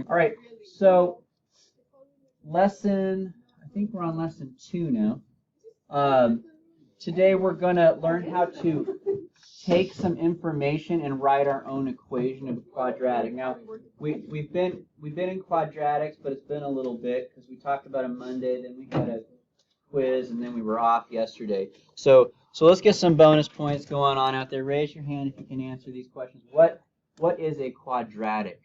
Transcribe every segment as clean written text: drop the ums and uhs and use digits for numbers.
All right, so I think we're on lesson 2 now. Today we're going to learn how to take some information and write our own equation of a quadratic. Now, we've been in quadratics, but it's been a little bit because we talked about it Monday, then we had a quiz, and then we were off yesterday. So let's get some bonus points going on out there. Raise your hand if you can answer these questions. What is a quadratic?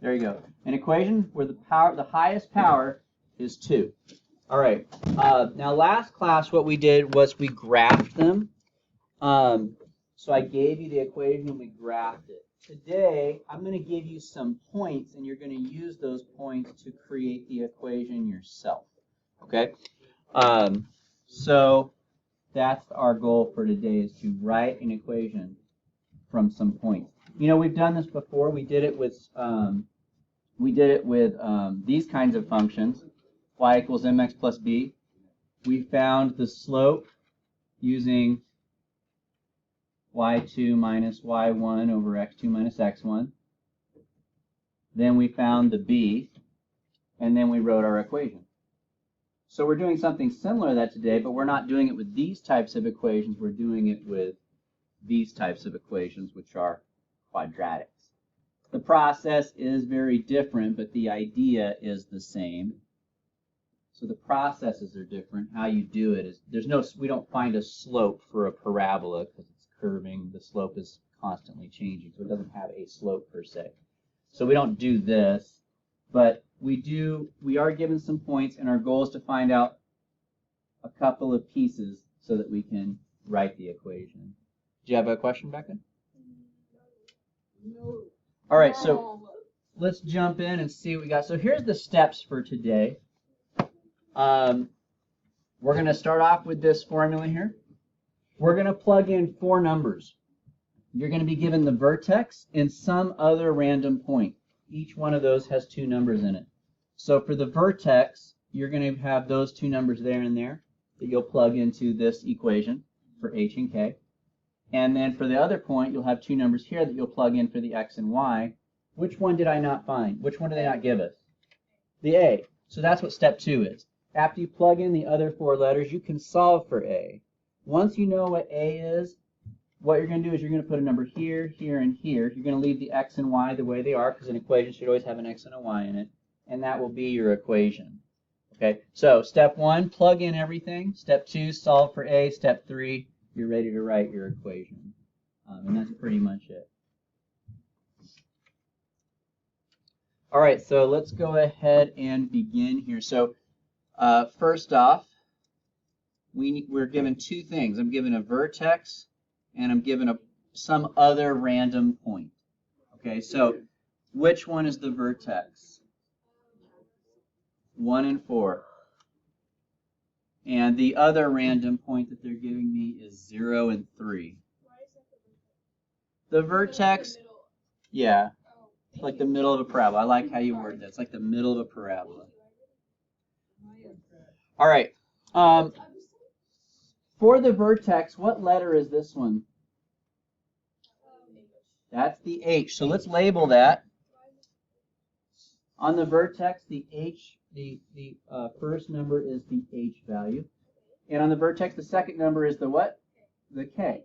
There you go. An equation where the highest power is 2. All right. Now, last class, what we did was we graphed them. So I gave you the equation and we graphed it. Today, I'm going to give you some points, and you're going to use those points to create the equation yourself. Okay? So that's our goal for today, is to write an equation from some points. You know, we've done this before. We did it with these kinds of functions, y equals mx plus b. We found the slope using y2 minus y1 over x2 minus x1. Then we found the b, and then we wrote our equation. So we're doing something similar to that today, but we're not doing it with these types of equations. We're doing it with these types of equations, which are quadratics. The process is very different, but the idea is the same. So the processes are different. How you do it is, we don't find a slope for a parabola because it's curving. The slope is constantly changing, so it doesn't have a slope per se. So we don't do this, but we are given some points, and our goal is to find out a couple of pieces so that we can write the equation. Do you have a question back then? No. All right, so let's jump in and see what we got. So here's the steps for today. We're going to start off with this formula here. We're going to plug in 4 numbers. You're going to be given the vertex and some other random point. Each one of those has 2 numbers in it. So for the vertex, you're going to have those 2 numbers there and there that you'll plug into this equation for h and k. And then for the other point, you'll have 2 numbers here that you'll plug in for the x and y. Which one did I not find? Which one did they not give us? The a. So that's what step 2 is. After you plug in the other 4 letters, you can solve for a. Once you know what a is, what you're going to do is you're going to put a number here, here, and here. You're going to leave the x and y the way they are, because an equation should always have an x and a y in it. And that will be your equation. Okay, so step 1, plug in everything. Step 2, solve for a. Step 3, you're ready to write your equation. And that's pretty much it. All right, so let's go ahead and begin here. So first off, we're given 2 things. I'm given a vertex, and I'm given some other random point. Okay, so which one is the vertex? 1 and 4. And the other random point that they're giving me is 0 and 3. The vertex, yeah, it's like the middle of a parabola. I like how you word that. It's like the middle of a parabola. All right. For the vertex, what letter is this one? That's the H. So let's label that. On the vertex, the H, the first number is the H value. And on the vertex, the second number is the what? The K.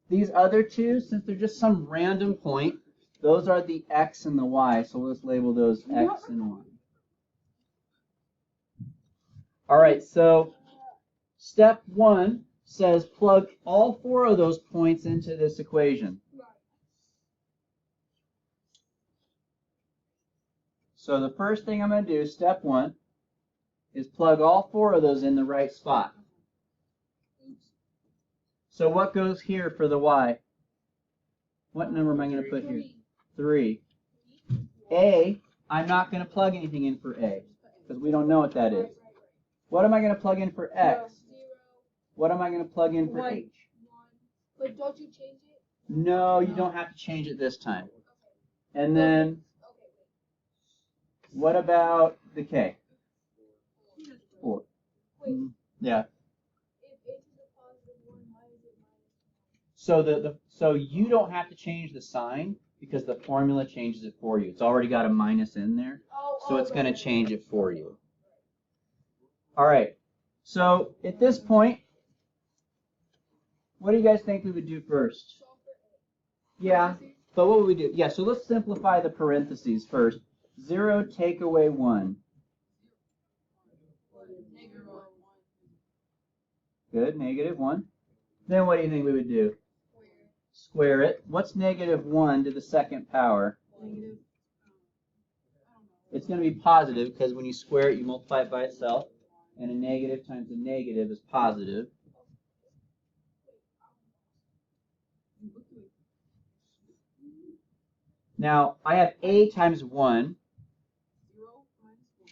These other 2, since they're just some random point, those are the X and the Y. So let's label those X and Y. All right, so step 1 says plug all 4 of those points into this equation. So the first thing I'm going to do, step 1, is plug all 4 of those in the right spot. So what goes here for the y? What number am I going to put here? 3. A, I'm not going to plug anything in for A, because we don't know what that is. What am I going to plug in for X? What am I going to plug in for H? But don't you change it? No, you don't have to change it this time. And then, what about the K? 4. Yeah. If So you don't have to change the sign because the formula changes it for you. It's already got a minus in there, so it's going to change it for you. All right. So at this point, what do you guys think we would do first? Yeah, but what would we do? Yeah, so let's simplify the parentheses first. 0 take away 1. Good, -1. Then what do you think we would do? Square it. What's -1 to the second power? It's going to be positive because when you square it, you multiply it by itself. And a negative times a negative is positive. Now, I have a times 1,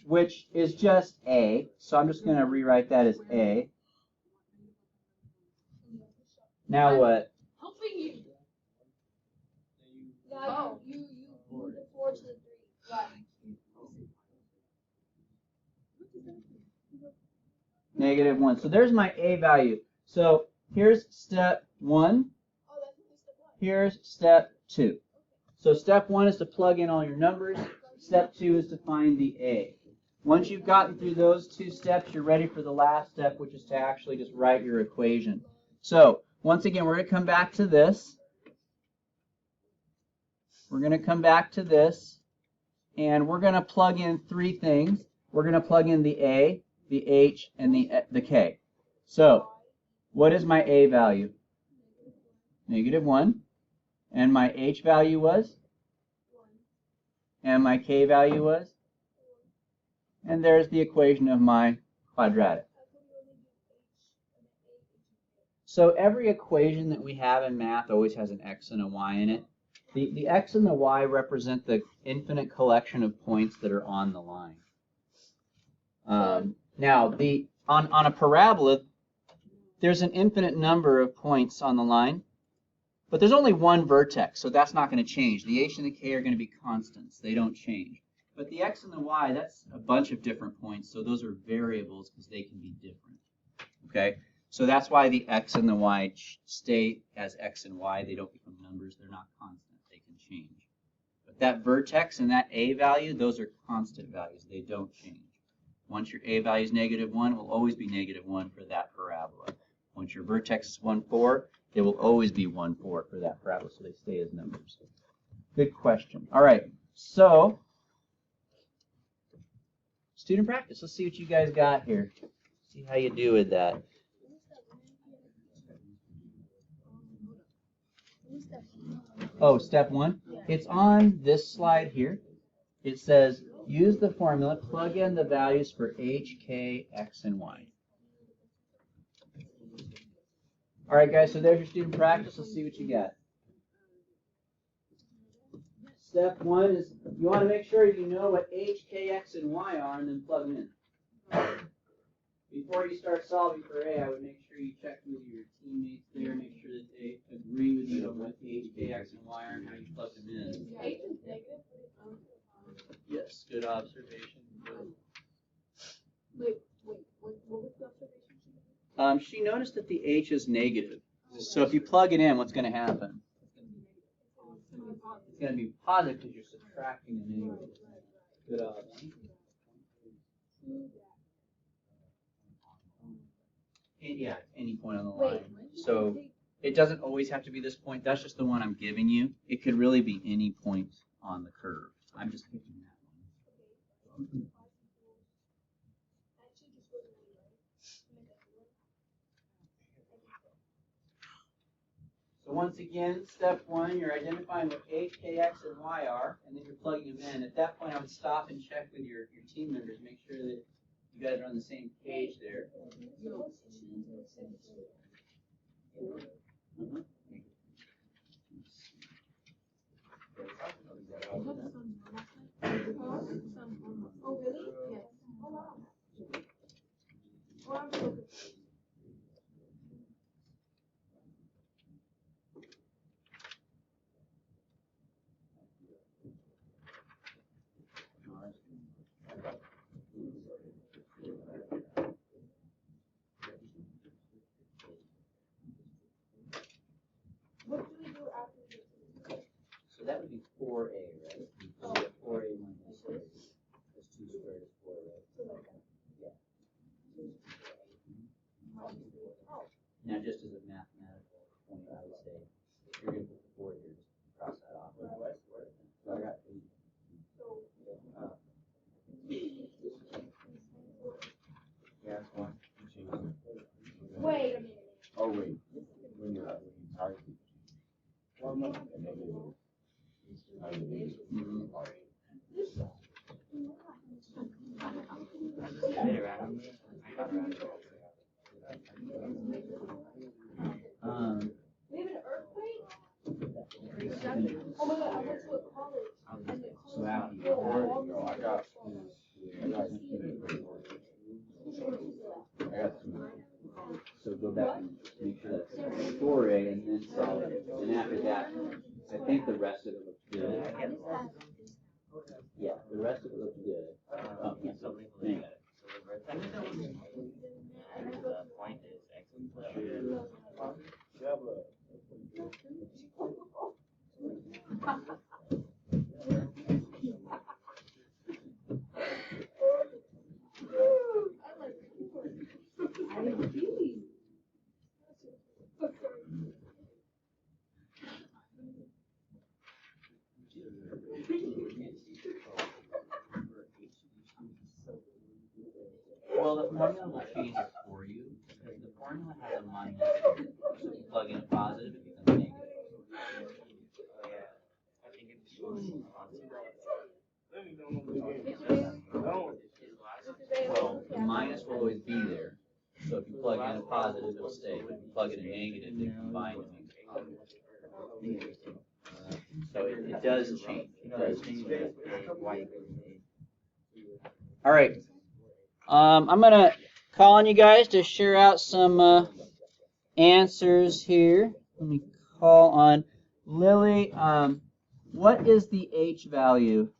which is just a. So I'm just going to rewrite that as a. Now what? Helping you. Yeah, you move the 4 to the 3. -1. So there's my a value. So here's step 1. Here's step 2. So step 1 is to plug in all your numbers. Step 2 is to find the a. Once you've gotten through those 2 steps, you're ready for the last step, which is to actually just write your equation. So once again, we're going to come back to this. We're going to come back to this, and we're going to plug in 3 things. We're going to plug in the a, the h, and the k. So what is my a value? -1. And my h value was? And my k value was? And there's the equation of my quadratic. So every equation that we have in math always has an x and a y in it. The x and the y represent the infinite collection of points that are on the line. Now, on a parabola, there's an infinite number of points on the line, but there's only one vertex, so that's not going to change. The h and the k are going to be constants. They don't change. But the x and the y, that's a bunch of different points, so those are variables because they can be different. Okay? So that's why the x and the y stay as x and y. They don't become numbers. They're not constant. They can change. But that vertex and that a value, those are constant values. They don't change. Once your a value is -1, it will always be -1 for that parabola. Once your vertex is 1, 4, it will always be 1, 4 for that parabola, so they stay as numbers. Good question. All right, so student practice. Let's see what you guys got here. See how you do with that. Oh, step 1? It's on this slide here. It says, use the formula, plug in the values for h, k, x, and y. All right, guys, so there's your student practice. Let's see what you got. Step 1 is you want to make sure you know what h, k, x, and y are and then plug them in. Before you start solving for a, I would make sure you check with your teammates there, make sure that they agree with you on what h, k, x, and y are and how you plug them in. H is negative. Yes, good observation. Good. Wait, what was the observation? She noticed that the h is negative. So if you plug it in, what's going to happen? It's going to be positive because you're subtracting the negative. Good observation. Yeah, any point on the line. So it doesn't always have to be this point. That's just the one I'm giving you. It could really be any point on the curve. I'm just picking that one. So once again, step 1, you're identifying what h, k, x, and y are, and then you're plugging them in. At that point, I would stop and check with your team members, make sure that you guys are on the same page there. Oh, really? Yes. Oh, wow. Well, I'm Now, just as a mathematical point, I would say if you're going to put the 4 here, just cross that off. So I got 8. Yeah, that's one. Wait a minute. Oh, wait. When you target a negative. We have an earthquake? Oh my god, I went to a college. And the So after you No, I got 2. So go back and make sure that's 4A and then solve it. And after that, I think the rest of it looks good. Yeah, the rest of it looks good. Oh, yeah. Hang on. And the point is x plus Well, the formula will change it for you because the formula has a minus. So if you plug in a positive, it becomes negative. Well, the minus will always be there. So if you plug in a positive, it'll stay. If you plug in a negative, they combine to make it positive. So it does change. It does change. All right. I'm going to call on you guys to share out some answers here. Let me call on Lily. What is the H value?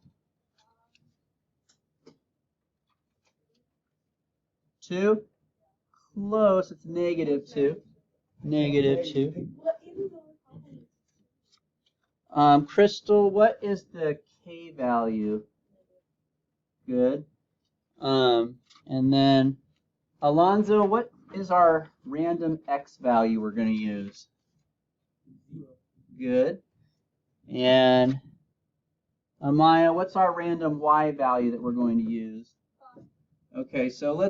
2? Close. It's -2. -2. Crystal, what is the K value? Good. And then Alonzo, what is our random X value we're going to use? Good. And Amaya, what's our random Y value that we're going to use? Okay, so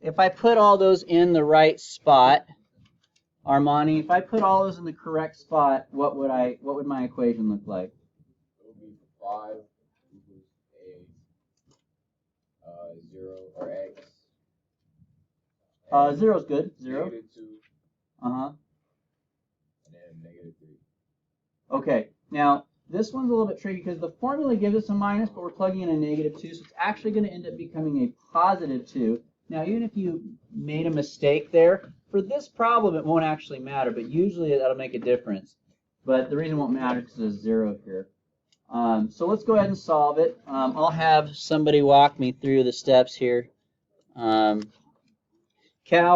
if I put all those in the right spot, Armani, if I put all those in the correct spot, what would my equation look like? It would be 5 equals a 0 or x. 0 is good. 0. -2. Uh-huh. And then -3. Okay, now this one's a little bit tricky because the formula gives us a minus, but we're plugging in a -2, so it's actually going to end up becoming a +2. Now, even if you made a mistake there, for this problem it won't actually matter, but usually that'll make a difference. But the reason it won't matter is because there's 0 here. So let's go ahead and solve it. I'll have somebody walk me through the steps here. Cal,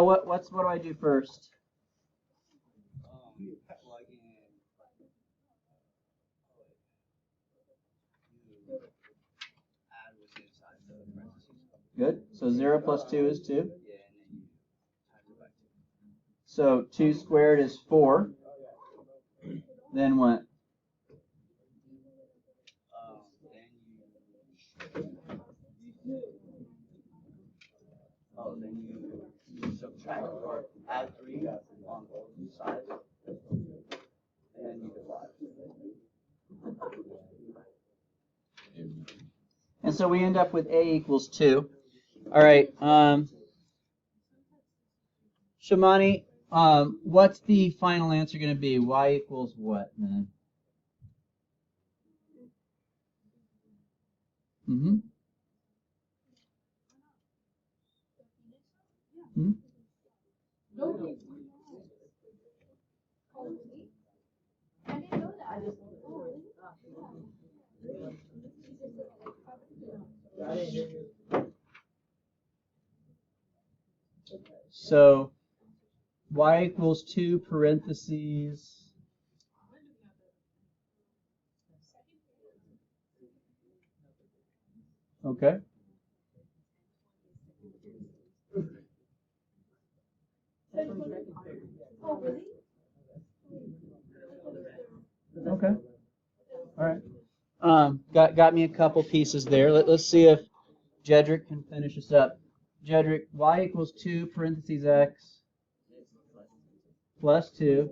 what do I do first? Good. So 0 plus 2 is 2. So 2 squared is 4. Then what? then you subtract or add 3 on both sides, and then you divide. And so we end up with A equals 2. All right. Shamani, what's the final answer going to be? Y equals what, then? Mm-hmm. Hmm? So y equals 2 parentheses. Okay. Oh, really? Okay. All right. Got me a couple pieces there. Let's see if Jedrick can finish this up. Jedrick, y equals 2 parentheses x plus 2.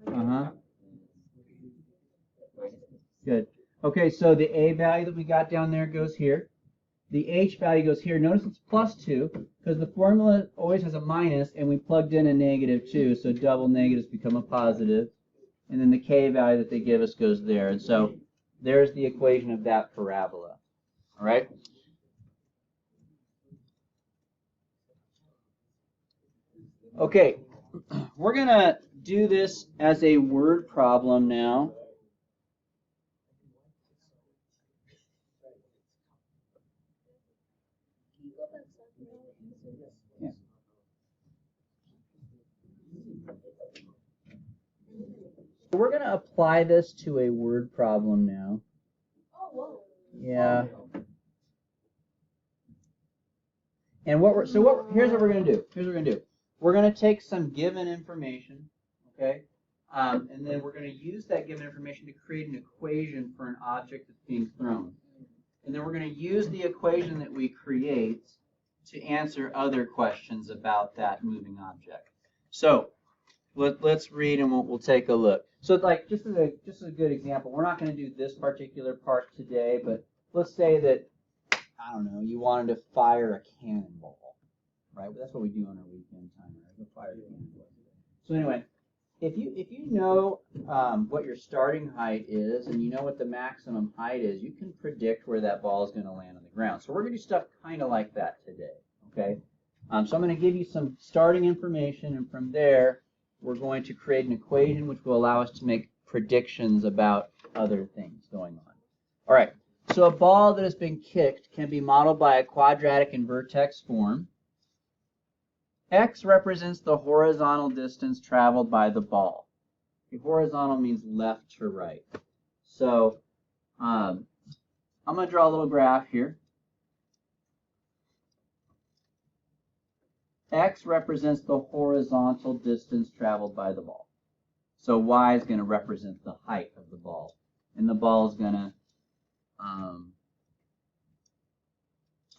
Uh-huh. Good. Okay, so the a value that we got down there goes here. The h value goes here. Notice it's plus 2 because the formula always has a minus, and we plugged in a -2, so double negatives become a positive. And then the k value that they give us goes there. And so there's the equation of that parabola. All right? Okay, we're going to do this as a word problem now. Yeah. We're going to apply this to a word problem now. Oh, whoa. Yeah. And here's what we're going to do. We're going to take some given information, okay? And then we're going to use that given information to create an equation for an object that's being thrown. And then we're going to use the equation that we create to answer other questions about that moving object. So let's read and we'll take a look. So like just as a good example, we're not going to do this particular part today, but let's say that, I don't know, you wanted to fire a cannonball, right? Well, that's what we do on our weekend time, right? We'll fire a cannonball. So anyway, if you know what your starting height is and you know what the maximum height is, you can predict where that ball is going to land on the ground. So we're going to do stuff kind of like that today, okay? So I'm going to give you some starting information, and from there, we're going to create an equation which will allow us to make predictions about other things going on. All right. So a ball that has been kicked can be modeled by a quadratic and vertex form. X represents the horizontal distance traveled by the ball. The horizontal means left to right. So I'm going to draw a little graph here. X represents the horizontal distance traveled by the ball. So Y is going to represent the height of the ball. And the ball is going to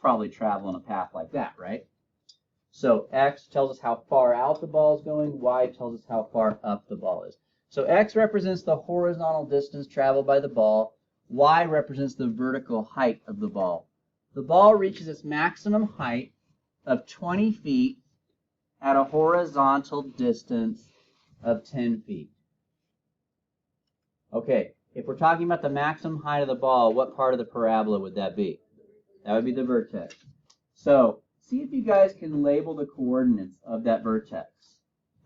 probably travel on a path like that, right? So X tells us how far out the ball is going. Y tells us how far up the ball is. So X represents the horizontal distance traveled by the ball. Y represents the vertical height of the ball. The ball reaches its maximum height of 20 feet at a horizontal distance of 10 feet. Okay, if we're talking about the maximum height of the ball, what part of the parabola would that be? That would be the vertex. So see if you guys can label the coordinates of that vertex.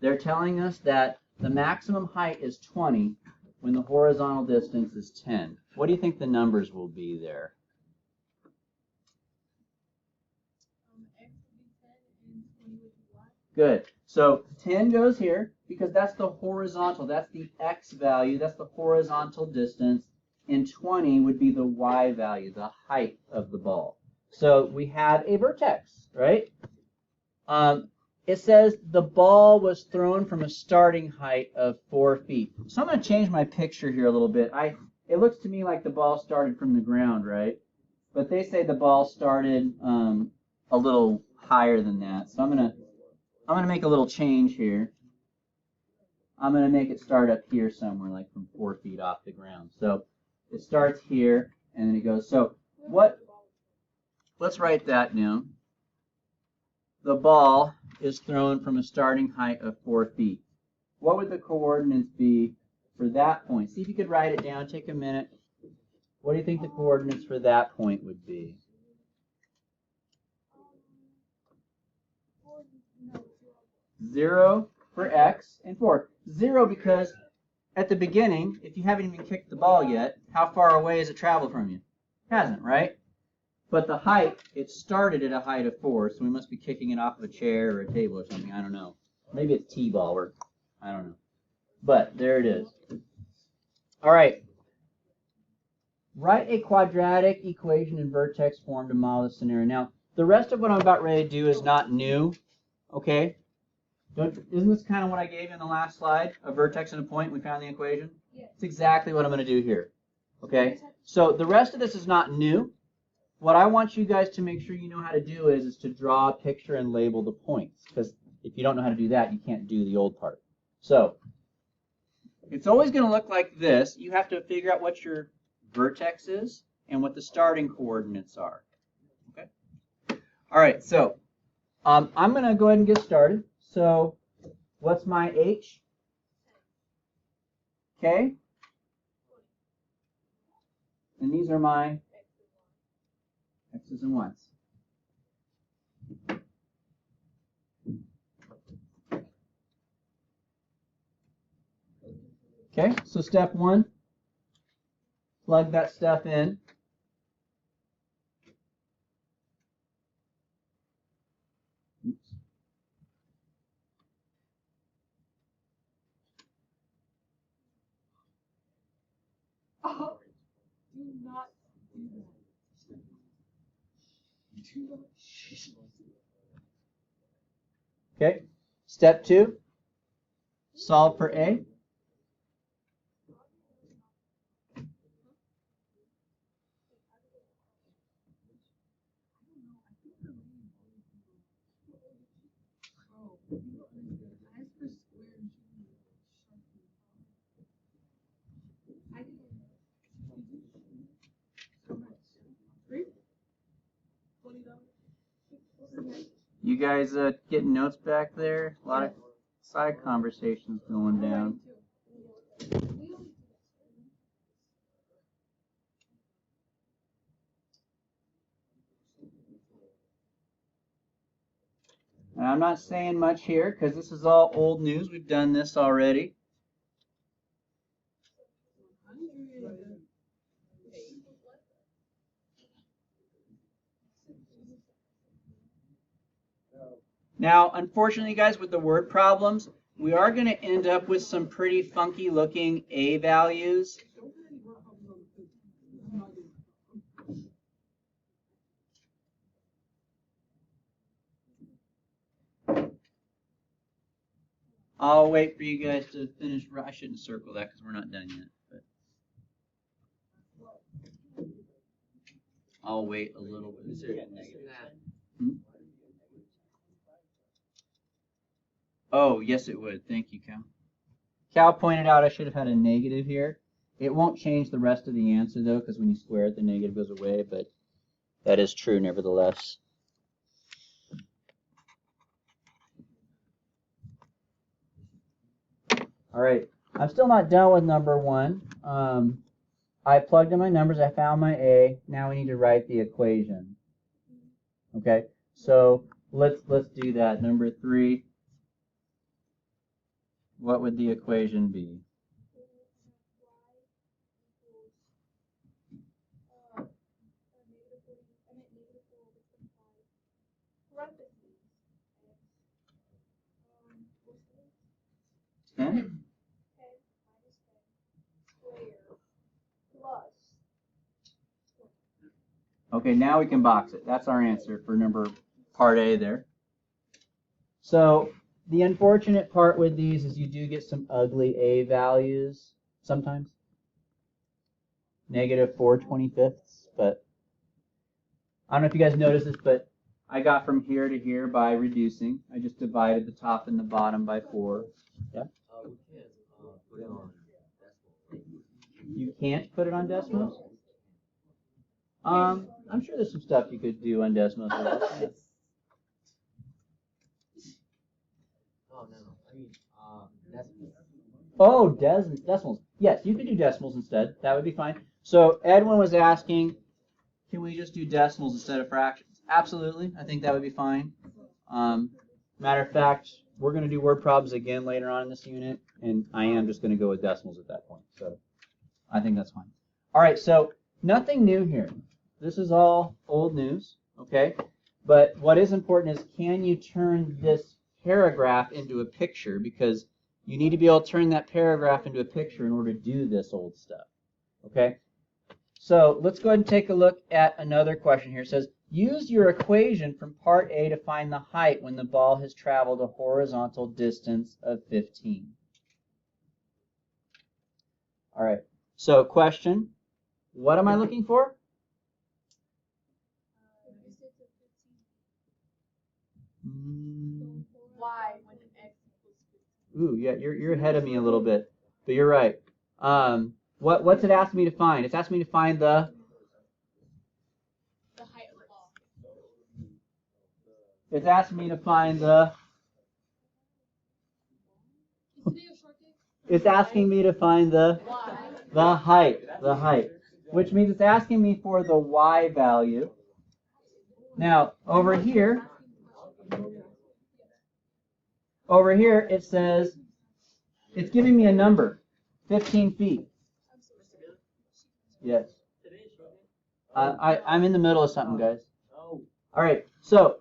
They're telling us that the maximum height is 20 when the horizontal distance is 10. What do you think the numbers will be there? X would be 10 and 20 would be Y. Good. So 10 goes here because that's the horizontal. That's the X value. That's the horizontal distance. And 20 would be the Y value, the height of the ball. So we have a vertex, right? It says the ball was thrown from a starting height of 4 feet. So I'm going to change my picture here a little bit. It looks to me like the ball started from the ground, right? But they say the ball started a little higher than that. So I'm going to make a little change here. I'm going to make it start up here somewhere, like from 4 feet off the ground. So it starts here, and then it goes. So let's write that down. The ball is thrown from a starting height of 4 feet. What would the coordinates be for that point? See if you could write it down. Take a minute. What do you think the coordinates for that point would be? 0 for X and 4. 0 because at the beginning, if you haven't even kicked the ball yet, how far away has it traveled from you? It hasn't, right? But the height, it started at a height of 4, so we must be kicking it off of a chair or a table or something. I don't know. Maybe it's T-ball or I don't know. But there it is. All right. Write a quadratic equation in vertex form to model this scenario. Now, the rest of what I'm about ready to do is not new, okay? Isn't this kind of what I gave you in the last slide? A vertex and a point, we found the equation? Yes. It's exactly what I'm going to do here, okay? So the rest of this is not new. What I want you guys to make sure you know how to do is to draw a picture and label the points, because if you don't know how to do that, you can't do the old part. So it's always going to look like this. You have to figure out what your vertex is and what the starting coordinates are. Okay. All right. So I'm going to go ahead and get started. So what's my H? K. And these are my X's and Y's. Okay, so step one, plug that stuff in. Oops. Oh, do not do that. Do not. Okay, step two, solve for A. You guys getting notes back there? A lot of side conversations going down. And I'm not saying much here because this is all old news. We've done this already. Now, unfortunately, guys, with the word problems, we are going to end up with some pretty funky looking A values. I'll wait for you guys to finish. I shouldn't circle that because we're not done yet. But I'll wait a little bit. Oh, yes, it would. Thank you, Cal. Cal pointed out I should have had a negative here. It won't change the rest of the answer, though, because when you square it, the negative goes away, but that is true nevertheless. All right, I'm still not done with number one. I plugged in my numbers. I found my A. Now we need to write the equation. Okay, so let's do that. Number three. What would the equation be? Okay. Okay, now we can box it. That's our answer for part A there. So the unfortunate part with these is you do get some ugly A values sometimes. Negative 4/25, but I don't know if you guys noticed this, but I got from here to here by reducing. I just divided the top and the bottom by 4. Yeah? You can't put it on decimals? I'm sure there's some stuff you could do on decimals. Yeah. Oh, decimals. Yes, you could do decimals instead. That would be fine. So Edwin was asking, can we just do decimals instead of fractions? Absolutely. I think that would be fine. Matter of fact, we're going to do word problems again later on in this unit, and I am just going to go with decimals at that point. So I think that's fine. All right, so nothing new here. This is all old news, okay? But what is important is, can you turn this paragraph into a picture? Because you need to be able to turn that paragraph into a picture in order to do this old stuff, okay? So let's go ahead and take a look at another question here. It says, Use your equation from part A to find the height when the ball has traveled a horizontal distance of 15. All right, so question, what am I looking for? Y when x equals 15. Ooh, yeah, you're ahead of me a little bit, but you're right. What's it asking me to find? It's asking me to find the height of the ball. It's asking me to find the. It's asking me to find the height, which means it's asking me for the y value. Now over here it says it's giving me a number, 15 feet. Yes. I'm in the middle of something, guys. All right, so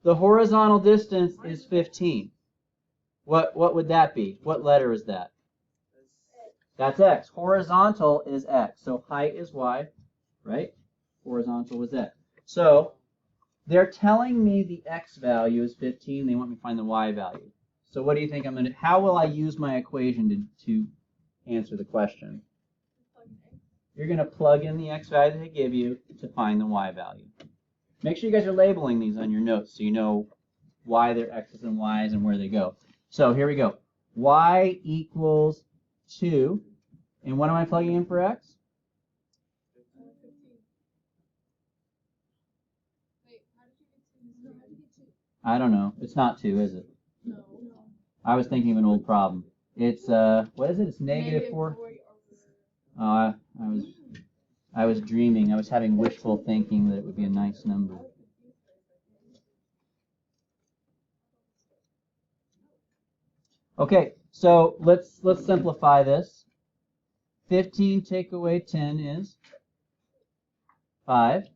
the horizontal distance is 15. What would that be? What letter is that? That's x. Horizontal is x. So height is y, right? Horizontal is x. So they're telling me the x value is 15. They want me to find the y value. So what do you think I'm going to, how will I use my equation to answer the question? You're going to plug in the x value they give you to find the y value. Make sure you guys are labeling these on your notes so you know why they're x's and y's and where they go. So here we go. Y equals 2. And what am I plugging in for x? I don't know. It's not 2, is it? No. I was thinking of an old problem. It's, what is it? It's negative 4? Oh, I was dreaming. I was having wishful thinking that it would be a nice number. Okay, so let's simplify this. 15 take away 10 is 5.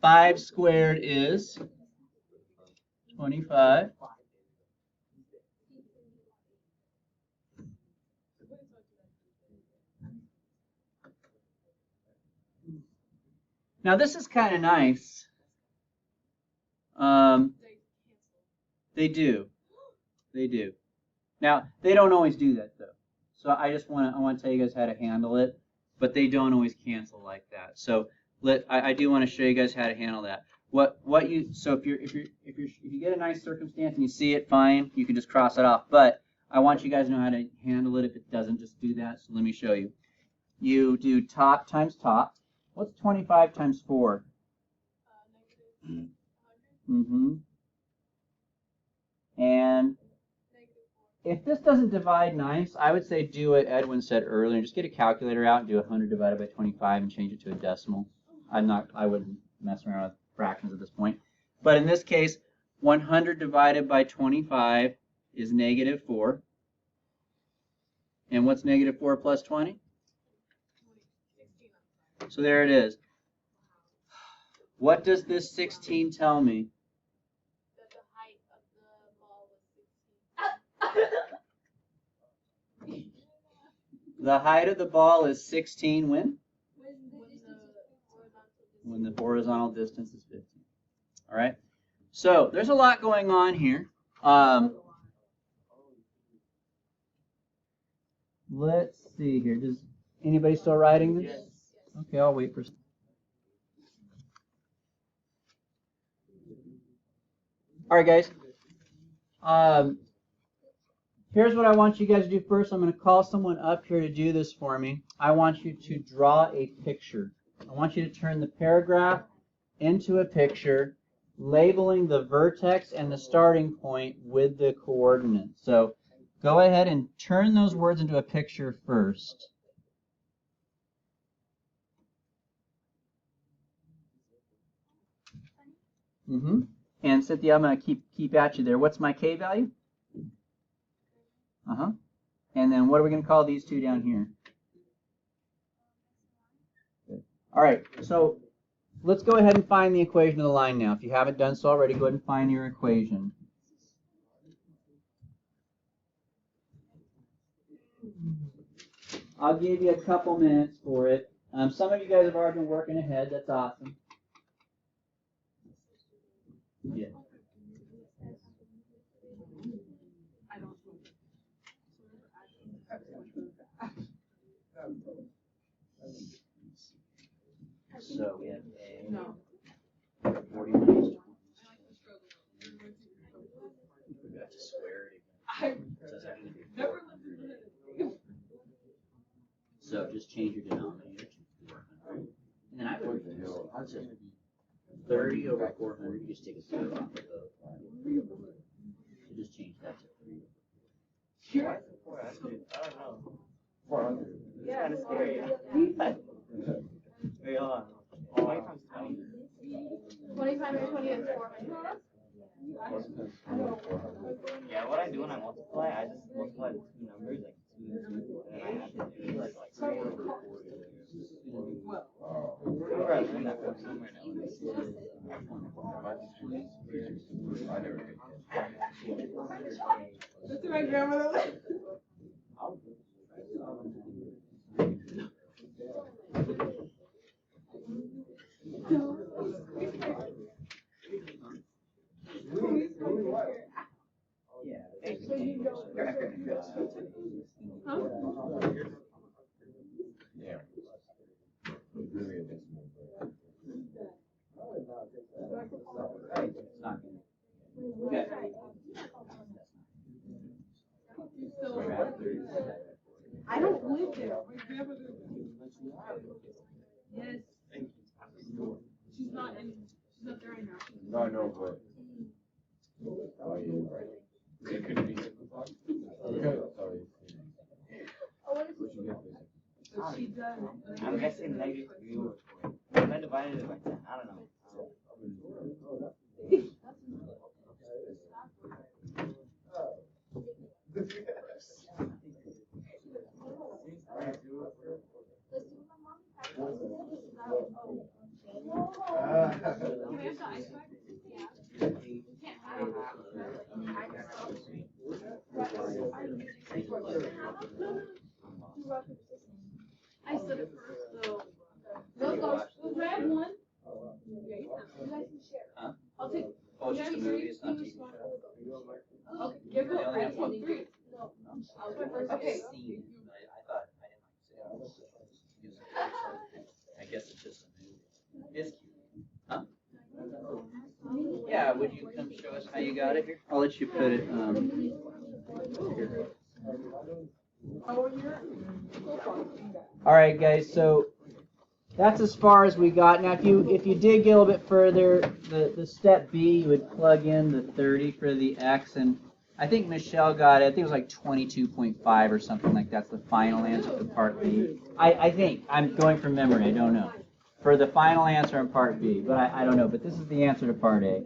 Five squared is 25. Now this is kind of nice. They do. Now they don't always do that though. So I want to tell you guys how to handle it, but they don't always cancel like that. So I do want to show you guys how to handle that. So if you get a nice circumstance and you see it, fine, you can just cross it off. But I want you guys to know how to handle it if it doesn't just do that. So let me show you. You do top times top. What's 25 times 4? And if this doesn't divide nice, I would say do what Edwin said earlier. Just get a calculator out and do 100 divided by 25 and change it to a decimal. I wouldn't mess around with fractions at this point. But in this case, 100 divided by 25 is negative 4. And what's negative 4 plus 20? So there it is. What does this 16 tell me? That the height of the ball was 16. The height of the ball is 16 when? When the horizontal distance is 15. All right. So there's a lot going on here. Let's see here. Does anybody still writing this? Yes. Okay, I'll wait for. All right, guys. Here's what I want you guys to do first. I'm going to call someone up here to do this for me. I want you to draw a picture. I want you to turn the paragraph into a picture, labeling the vertex and the starting point with the coordinates. So go ahead and turn those words into a picture first. And Cynthia, I'm going to keep at you there. What's my K value? And then what are we going to call these two down here? Good. All right, so let's go ahead and find the equation of the line now. If you haven't done so already, go ahead and find your equation. I'll give you a couple minutes for it. Some of you guys have already been working ahead. That's awesome. Yeah. So we have a 40 minutes. Forgot to swear it again. So just change your denominator to 400. And then I would say 30 over 400, you just take a 0 off of both. So just change that to 3. I don't know. 400. Yeah, it's scary. Wait, hold on. 20 times 20. 25 and 20 is 400. Yeah, what I do when I multiply, I just multiply the two numbers, like 2 and 2, and then I have to do like 4 over 4. Remember I learned that from somewhere else. I never did. That's what my grandmother was. Yeah. Really a decimal. It's not good. Okay. I don't live there. My grandmother. Yes. She's not there right now. No, I know, but. Oh, yeah, right. It could be. Sorry. What you get? She does. I'm guessing -3 over 4. If I divided it by 10, I don't know. I said it first, though. We'll grab one. You guys can share. Huh? I'll take. Oh, it's just a movie, it's not TV. Okay, give it. They only I have just one. want 3. No. I'll go first. Okay. Scene. I thought I didn't like to say I guess it's just a movie. It's cute. Huh? Yeah, would you come show us how you got it here? I'll let you put it here. All right, guys. So that's as far as we got. Now, if you dig a little bit further, the step B, you would plug in the 30 for the x, and I think Michelle got it. I think it was like 22.5 or something like that's the final answer for part B. I think I'm going from memory. I don't know for the final answer in part B, but I don't know. But this is the answer to part A.